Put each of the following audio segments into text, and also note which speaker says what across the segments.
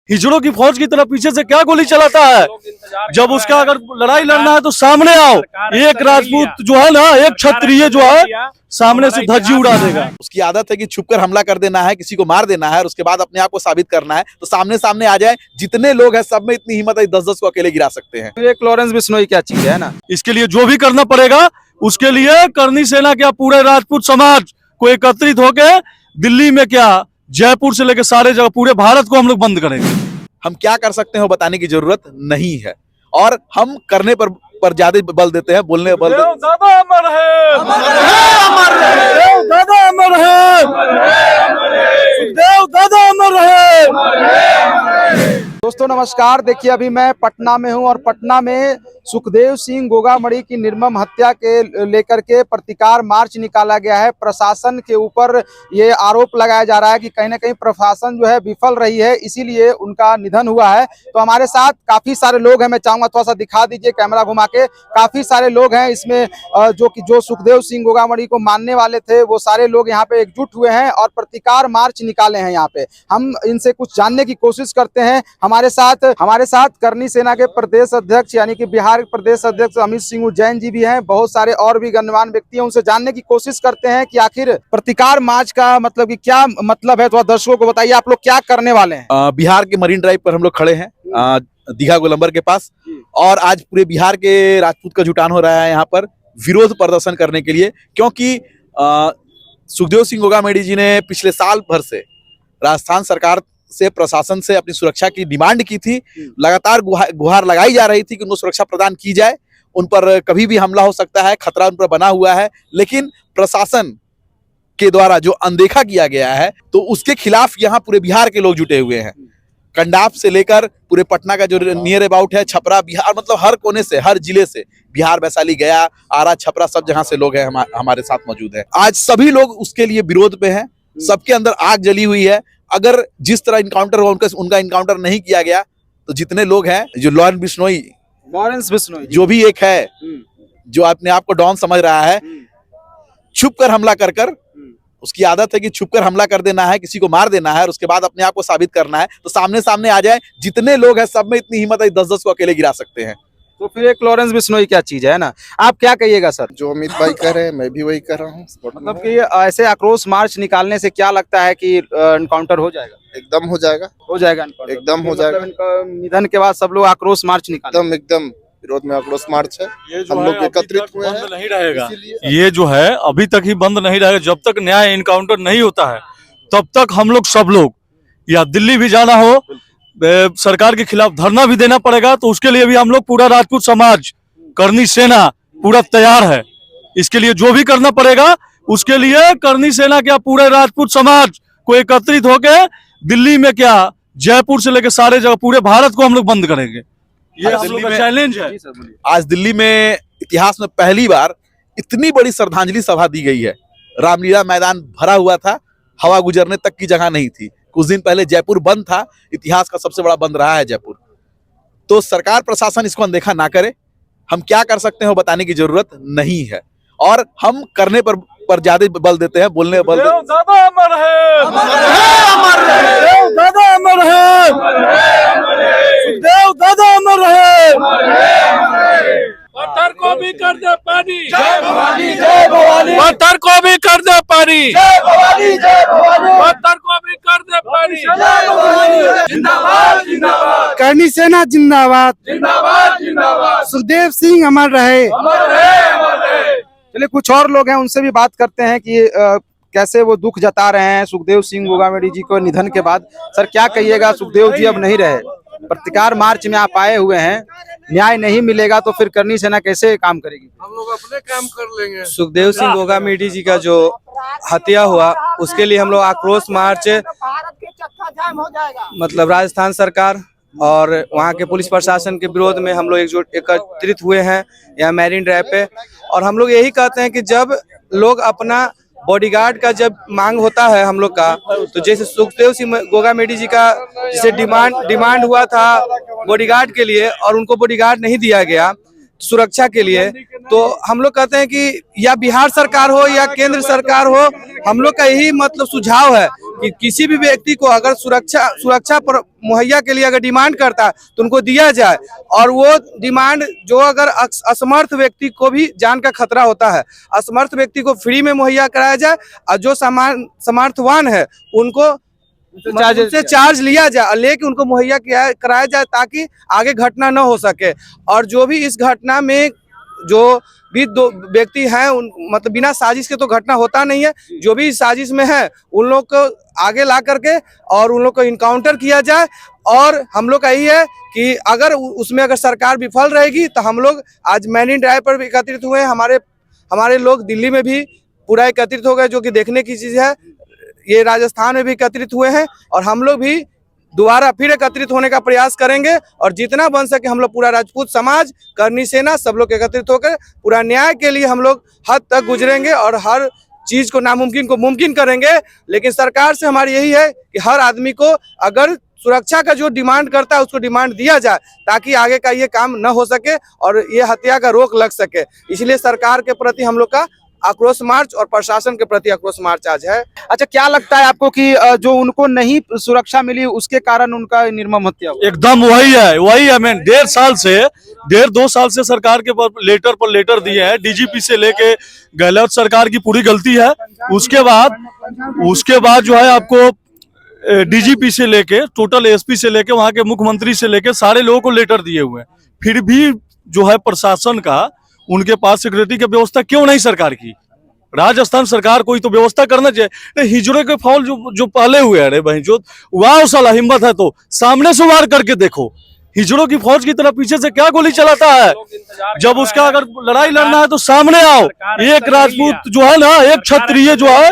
Speaker 1: हिजड़ों की फौज की तरह पीछे से क्या गोली चलाता है। जब उसका अगर लड़ाई लड़ना है तो सामने आओ। एक राजपूत जो है ना, एक क्षत्रिय जो है सामने से धज्जी उड़ा देगा।
Speaker 2: उसकी आदत है कि छुपकर हमला कर देना है, किसी को मार देना है और उसके बाद अपने आप को साबित करना है। तो सामने सामने आ जाए, जितने लोग हैं सब में इतनी हिम्मत है 10-10 को अकेले गिरा सकते हैं।
Speaker 3: एक लॉरेंस बिश्नोई क्या चीज है ना,
Speaker 1: इसके लिए जो भी करना पड़ेगा उसके लिए करनी सेना क्या पूरे राजपूत समाज को एकत्रित होकर दिल्ली में क्या जयपुर से लेकर सारे जगह पूरे भारत को हम लोग बंद करेंगे।
Speaker 2: हम क्या कर सकते हैं बताने की जरूरत नहीं है और हम करने पर ज्यादा बल देते हैं, बोलने पर बल देते हैं।
Speaker 1: दादा अमर है, अमर है, दादा अमर है, दादा अमर है।
Speaker 3: दोस्तों नमस्कार। देखिए अभी मैं पटना में हूं और पटना में सुखदेव सिंह गोगामड़ी की निर्मम हत्या के लेकर के प्रतिकार मार्च निकाला गया है। प्रशासन के ऊपर ये आरोप लगाया जा रहा है कि कहीं ना कहीं प्रशासन जो है विफल रही है, इसीलिए उनका निधन हुआ है। तो हमारे साथ काफी सारे लोग हैं, मैं चाहूंगा थोड़ा सा दिखा दीजिए कैमरा घुमा के। काफी सारे लोग हैं इसमें जो सुखदेव सिंह गोगामड़ी को मानने वाले थे, वो सारे लोग यहाँ पे एकजुट हुए हैं और प्रतिकार मार्च निकाले हैं। यहाँ पे हम इनसे कुछ जानने की कोशिश करते हैं। हमारे साथ करनी सेना के प्रदेश अध्यक्ष यानी कि बिहार प्रदेश अध्यक्ष अमित सिंह जैन जी भी हैं। बहुत सारे और भी गणमान्य व्यक्ति हैं, उनसे जानने की कोशिश करते हैं कि आखिर प्रतिकार मार्च का मतलब कि क्या मतलब है। तो दर्शकों को बताइए आप लोग क्या करने वाले हैं।
Speaker 2: बिहार के मरीन ड्राइव पर हम लोग खड़े हैं, दीघा गोलंबर के पास, और आज पूरे बिहार के राजपूत का जुटान हो रहा है यहाँ पर विरोध प्रदर्शन करने के लिए। क्योंकि सुखदेव सिंह गोगामड़ी जी ने पिछले साल भर से राजस्थान सरकार से, प्रशासन से अपनी सुरक्षा की डिमांड की थी। लगातार गुहार लगाई जा रही थी कि उनको सुरक्षा प्रदान की जाए, उन पर कभी भी हमला हो सकता है, खतरा उन पर बना हुआ है। लेकिन प्रशासन के द्वारा जो अनदेखा किया गया है, तो उसके खिलाफ यहाँ पूरे बिहार के लोग जुटे हुए हैं। कंडाप से लेकर पूरे पटना का जो नियर अबाउट है, छपरा, बिहार, मतलब हर कोने से, हर जिले से, बिहार, वैशाली, गया, आरा, छपरा, सब जहां से लोग हैं हमारे साथ मौजूद है। आज सभी लोग उसके लिए विरोध पे हैं, सबके अंदर आग जली हुई है। अगर जिस तरह इनकाउंटर हुआ उनका इनकाउंटर नहीं किया गया तो जितने लोग हैं, जो लॉरेंस बिश्नोई जो भी एक है, जो अपने आप को डॉन समझ रहा है, छुप कर हमला कर उसकी आदत है कि छुपकर हमला कर देना है, किसी को मार देना है और उसके बाद अपने आप को साबित करना है। तो सामने सामने आ जाए, जितने लोग हैं सब में इतनी हिम्मत है 10-10 को अकेले गिरा सकते हैं।
Speaker 3: तो फिर एक लॉरेंस बिश्नोई क्या चीज है ना, आप क्या कहिएगा सर।
Speaker 4: जो अमित भाई कह रहे हैं मैं भी वही कर रहा हूँ।
Speaker 3: मतलब कि ऐसे आक्रोश मार्च निकालने से क्या लगता है कि एनकाउंटर हो जाएगा?
Speaker 4: एकदम हो जाएगा, एकदम हो जाएगा।
Speaker 3: मतलब निधन के बाद सब लोग आक्रोश मार्च निकालेंगे।
Speaker 4: एकदम विरोध में आक्रोश मार्च है। हम लोग एकत्रित हुए हैं,
Speaker 1: नहीं रहेगा ये जो है, अभी तक ही बंद नहीं रहेगा। जब तक न्याय इनकाउंटर नहीं होता है तब तक हम लोग सब लोग, या दिल्ली भी जाना हो, सरकार के खिलाफ धरना भी देना पड़ेगा, तो उसके लिए भी हम लोग पूरा राजपूत समाज, करनी सेना पूरा तैयार है। इसके लिए जो भी करना पड़ेगा उसके लिए करनी सेना क्या पूरे राजपूत समाज को एकत्रित होकर दिल्ली में क्या जयपुर से लेकर सारे जगह पूरे भारत को हम लोग बंद करेंगे। ये हम लोग का चैलेंज है।
Speaker 2: आज दिल्ली में इतिहास में पहली बार इतनी बड़ी श्रद्धांजलि सभा दी गई है। रामलीला मैदान भरा हुआ था, हवा गुजरने तक की जगह नहीं थी। कुछ दिन पहले जयपुर बंद था, इतिहास का सबसे बड़ा बंद रहा है जयपुर। तो सरकार प्रशासन इसको अनदेखा ना करे। हम क्या कर सकते हैं बताने की जरूरत नहीं है और हम करने पर ज्यादा बल देते हैं, बोलने पर बल देते हैं।
Speaker 1: दादा अमर है, अमर है, दादा अमर है, दादा अमर है।
Speaker 5: पत्थर को भी कर दे पानी,
Speaker 1: जय भवानी, जय भवानी।
Speaker 5: पत्थर को भी कर दे पानी,
Speaker 1: जय भवानी, जय भवानी।
Speaker 5: पत्थर को भी कर दे पानी।
Speaker 1: जय भवानी, जिंदाबाद, जिंदाबाद।
Speaker 6: करनी सेना जिंदाबाद,
Speaker 1: जिंदाबाद, जिंदाबाद।
Speaker 6: सुखदेव सिंह अमर रहे,
Speaker 1: अमर है, अमर है।
Speaker 3: चलिए कुछ और लोग हैं, उनसे भी बात करते हैं कि कैसे वो दुख जता रहे हैं सुखदेव सिंह गोगामड़ी जी को निधन के बाद। सर क्या कहिएगा, सुखदेव जी अब नहीं रहे, प्रतिकार मार्च में आप आए हुए हैं, न्याय नहीं मिलेगा तो फिर करनी सेना कैसे काम करेगी?
Speaker 5: हम लोग अपने काम कर लेंगे।
Speaker 7: सुखदेव सिंह गोगामड़ी जी का जो हत्या हुआ उसके लिए हम लोग आक्रोश मार्च, मतलब राजस्थान सरकार और वहाँ के पुलिस प्रशासन के विरोध में हम लोग एकत्रित हुए हैं यहाँ मैरीन ड्राइव पे। और हम लोग यही कहते हैं कि जब लोग अपना बॉडीगार्ड का जब मांग होता है हम लोग का, तो जैसे सुखदेव सिंह गोगामड़ी जी का जैसे डिमांड हुआ था बॉडीगार्ड के लिए और उनको बॉडीगार्ड नहीं दिया गया, सुरक्षा के लिए। तो हम लोग कहते हैं कि या बिहार सरकार हो या केंद्र सरकार हो, हम लोग का यही मतलब सुझाव है कि किसी भी व्यक्ति को अगर सुरक्षा पर मुहैया के लिए अगर डिमांड करता है तो उनको दिया जाए, और वो डिमांड जो अगर असमर्थ व्यक्ति को भी जान का खतरा होता है, असमर्थ व्यक्ति को फ्री में मुहैया कराया जाए, और जो सामर्थ्यवान है उनको उनसे चार्ज लिया जाए, लेके उनको मुहैया कराया जाए ताकि आगे घटना न हो सके। और जो भी इस घटना में जो भी दो व्यक्ति हैं उन मतलब बिना साजिश के तो घटना होता नहीं है, जो भी साजिश में है उन लोग को आगे ला करके और उन लोग को इनकाउंटर किया जाए। और हम लोग का यही है कि अगर उसमें अगर सरकार विफल रहेगी तो हम लोग आज मैरिन ड्राइव पर भी एकत्रित हुए हैं, हमारे लोग दिल्ली में भी पूरा एकत्रित हो गए, जो कि देखने की चीज है। ये राजस्थान में भी एकत्रित हुए हैं और हम लोग भी दोबारा फिर एकत्रित होने का प्रयास करेंगे, और जितना बन सके हम लोग पूरा राजपूत समाज, करनी सेना, सब लोग एकत्रित होकर पूरा न्याय के लिए हम लोग हद तक गुजरेंगे और हर चीज को नामुमकिन को मुमकिन करेंगे। लेकिन सरकार से हमारी यही है कि हर आदमी को अगर सुरक्षा का जो डिमांड करता है उसको डिमांड दिया जाए, ताकि आगे का ये काम न हो सके और ये हत्या का रोक लग सके। इसलिए सरकार के प्रति हम लोग का आक्रोश मार्च और प्रशासन के प्रति आक्रोश मार्च आज है।
Speaker 3: अच्छा, क्या लगता है आपको कि जो उनको नहीं सुरक्षा मिली उसके कारण उनका निर्मम हत्या हुआ?
Speaker 1: एकदम वही है। मैं 1.5 साल से सरकार के पर लेटर दिए हैं, डीजीपी से लेके गहलोत सरकार की पूरी गलती है। उसके बाद जो है आपको डीजीपी से लेके टोटल एसपी से लेके वहां के मुख्यमंत्री से लेके सारे लोगों को लेटर दिए हुए हैं, फिर भी जो है प्रशासन का उनके पास सिक्योरिटी की व्यवस्था क्यों नहीं सरकार की? राजस्थान सरकार कोई तो व्यवस्था करना चाहिए। हिजड़े के फौल जो पहले हुए हैं, अरे भाई जो वाह साला हिम्मत है तो सामने से वार करके देखो। हिजड़ों की फौज की तरह पीछे से क्या गोली चलाता है? जब उसका अगर लड़ाई लड़ना है तो सामने आओ। एक राजपूत जो है ना, एक क्षत्रिय जो है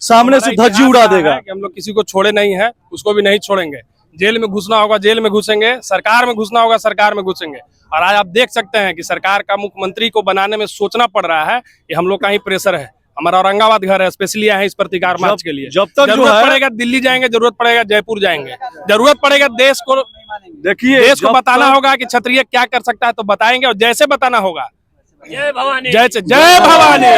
Speaker 1: सामने से धज्जी उड़ा देगा।
Speaker 8: हम लोग किसी को छोड़े नहीं है, उसको भी नहीं छोड़ेंगे। जेल में घुसना होगा जेल में घुसेंगे, सरकार में घुसना होगा सरकार में घुसेंगे। और आज आप देख सकते हैं कि सरकार का मुख्यमंत्री को बनाने में सोचना पड़ रहा है कि हम लोग का ही प्रेशर है। हमारा औरंगाबाद घर है, स्पेशली आए हैं इस प्रतिकार मार्च के लिए।
Speaker 1: जब तक
Speaker 8: जरूरत पड़ेगा दिल्ली जाएंगे, जरूरत पड़ेगा जयपुर जाएंगे, जरूरत पड़ेगा देश को बताना होगा कि क्षत्रिय क्या कर सकता है तो बताएंगे, और जैसे बताना होगा। जय भवानी, जय भवानी।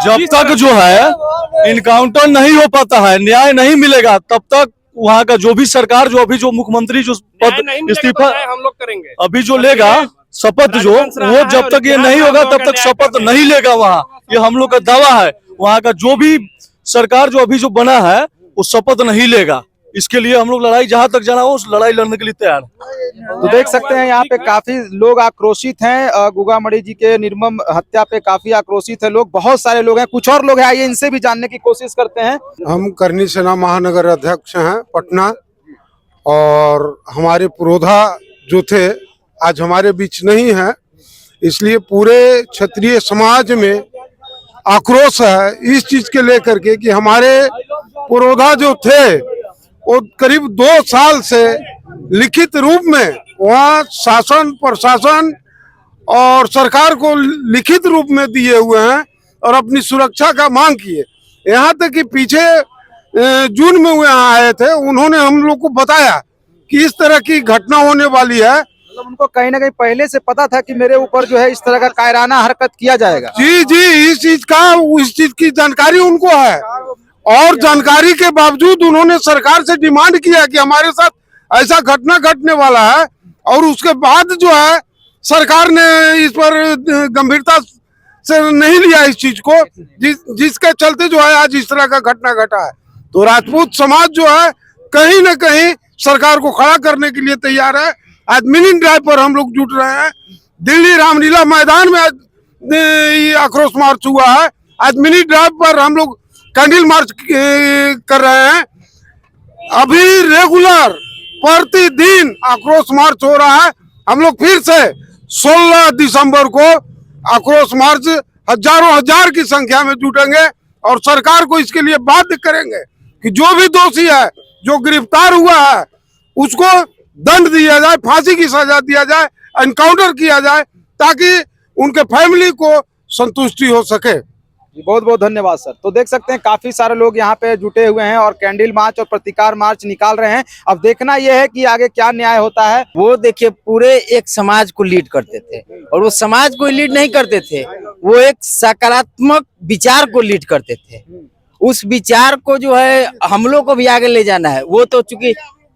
Speaker 1: जब तक जो है इनकाउंटर नहीं हो पाता है, न्याय नहीं मिलेगा, तब तक वहाँ का जो भी सरकार जो अभी जो मुख्यमंत्री जो पद इस्तीफा
Speaker 8: हम लोग करेंगे,
Speaker 1: अभी जो लेगा शपथ जो, वो जब तक ये नहीं होगा तब तक शपथ नहीं लेगा वहाँ। ये हम लोग का दावा है। वहाँ का जो भी सरकार जो अभी जो बना है वो शपथ नहीं लेगा। इसके लिए हम लोग लड़ाई जहाँ तक जाना हो उस लड़ाई लड़ने के लिए तैयार हैं।
Speaker 3: तो देख सकते हैं यहाँ पे काफी लोग आक्रोशित हैं। गोगामड़ी जी के निर्मम हत्या पे काफी आक्रोशित है लोग, बहुत सारे लोग हैं। कुछ और लोग हैं, आइए इनसे भी जानने की कोशिश करते हैं।
Speaker 9: हम करनी सेना महानगर अध्यक्ष हैं पटना, और हमारे पुरोधा जो थे आज हमारे बीच नहीं है, इसलिए पूरे क्षत्रिय समाज में आक्रोश है इस चीज के लेकर के कि हमारे पुरोधा जो थे वो करीब 2 साल से लिखित रूप में वहाँ शासन प्रशासन और सरकार को लिखित रूप में दिए हुए हैं और अपनी सुरक्षा का मांग किए। यहाँ तक कि पीछे जून में वो यहाँ आए थे, उन्होंने हम लोग को बताया कि इस तरह की घटना होने वाली है।
Speaker 3: मतलब उनको कहीं ना कहीं पहले से पता था कि मेरे ऊपर जो है इस तरह का कायराना हरकत किया जाएगा।
Speaker 9: जी, इस चीज की जानकारी उनको है, और जानकारी के बावजूद उन्होंने सरकार से डिमांड किया कि हमारे साथ ऐसा घटना घटने वाला है, और उसके बाद जो है सरकार ने इस पर गंभीरता से नहीं लिया इस चीज को, जिसके चलते जो है आज इस तरह का घटना घटा है। तो राजपूत समाज जो है कहीं न कहीं सरकार को खड़ा करने के लिए तैयार है। आज मिनी ड्राइव पर हम लोग जुट रहे हैं। दिल्ली रामलीला मैदान में आज आक्रोश मार्च हुआ है, आज मिनी ड्राइव पर हम लोग कैंडल मार्च कर रहे हैं। अभी रेगुलर प्रतिदिन आक्रोश मार्च हो रहा है। हम लोग फिर से 16 दिसंबर को आक्रोश मार्च हजारों हजार की संख्या में जुटेंगे और सरकार को इसके लिए बाध्य करेंगे कि जो भी दोषी है, जो गिरफ्तार हुआ है, उसको दंड दिया जाए, फांसी की सजा दिया जाए, एनकाउंटर किया जाए, ताकि उनके फैमिली को संतुष्टि हो सके।
Speaker 3: बहुत बहुत धन्यवाद सर। तो देख सकते हैं काफी सारे लोग यहाँ पे जुटे हुए हैं और कैंडल मार्च और प्रतिकार मार्च निकाल रहे हैं। अब देखना यह है कि आगे क्या न्याय होता है।
Speaker 10: वो देखिए पूरे एक समाज को लीड करते थे और वो समाज को लीड नहीं करते थे, वो एक सकारात्मक विचार को लीड करते थे। उस विचार को जो है हम लोग को भी आगे ले जाना है। वो तो चूंकि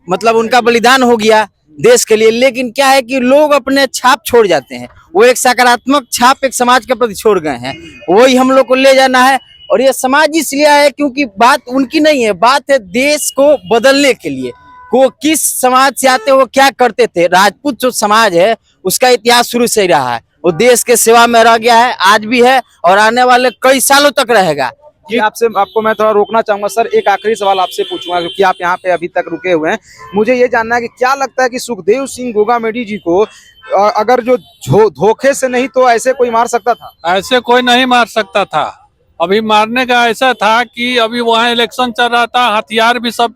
Speaker 10: मतलब उनका बलिदान हो गया देश के लिए, लेकिन क्या है कि लोग अपने छाप छोड़ जाते हैं। वो एक सकारात्मक छाप एक समाज के प्रति छोड़ गए हैं, वही हम लोग को ले जाना है। और ये समाज इसलिए है क्योंकि बात उनकी नहीं है, बात है देश को बदलने के लिए। वो किस समाज से आते वो क्या करते थे। राजपूत जो समाज है उसका इतिहास शुरू से ही रहा है, वो देश के सेवा में रह गया है, आज भी है और आने वाले कई सालों तक रहेगा।
Speaker 3: जी आपको मैं थोड़ा रोकना चाहूंगा सर, एक आखिरी सवाल आपसे पूछूंगा क्योंकि आप यहाँ पे अभी तक रुके हुए हैं। मुझे ये जानना है कि क्या लगता है कि सुखदेव सिंह गोगामेडी जी को अगर जो धोखे से नहीं तो ऐसे कोई मार सकता था?
Speaker 5: ऐसे कोई नहीं मार सकता था। अभी मारने का ऐसा था कि अभी वहाँ इलेक्शन चल रहा था, हथियार भी सब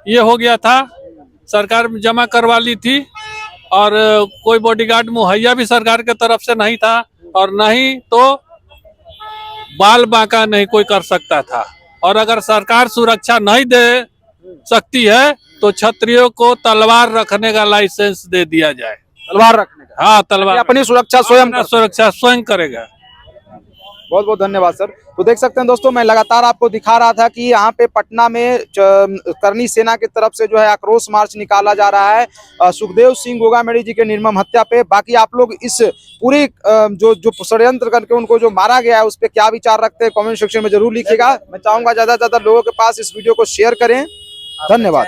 Speaker 5: ये हो गया था, सरकार जमा करवा ली थी और कोई बॉडीगार्ड मुहैया भी सरकार के तरफ से नहीं था और नहीं तो बाल बांका नहीं कोई कर सकता था। और अगर सरकार सुरक्षा नहीं दे सकती है तो क्षत्रियों को तलवार रखने का लाइसेंस दे दिया जाए।
Speaker 3: तलवार रखने का?
Speaker 5: हाँ, तलवार
Speaker 3: अपनी सुरक्षा
Speaker 5: स्वयं करेगा।
Speaker 3: बहुत बहुत धन्यवाद सर। तो देख सकते हैं दोस्तों, मैं लगातार आपको दिखा रहा था कि यहाँ पे पटना में करनी सेना की तरफ से जो है आक्रोश मार्च निकाला जा रहा है सुखदेव सिंह गोगामेडी जी के निर्मम हत्या पे। बाकी आप लोग इस पूरी जो षड्यंत्र करके उनको जो मारा गया है उस पर क्या विचार रखते हैं कमेंट सेक्शन में जरूर लिखिएगा। मैं चाहूंगा ज्यादा से ज्यादा लोगों के पास इस वीडियो को शेयर करें। धन्यवाद।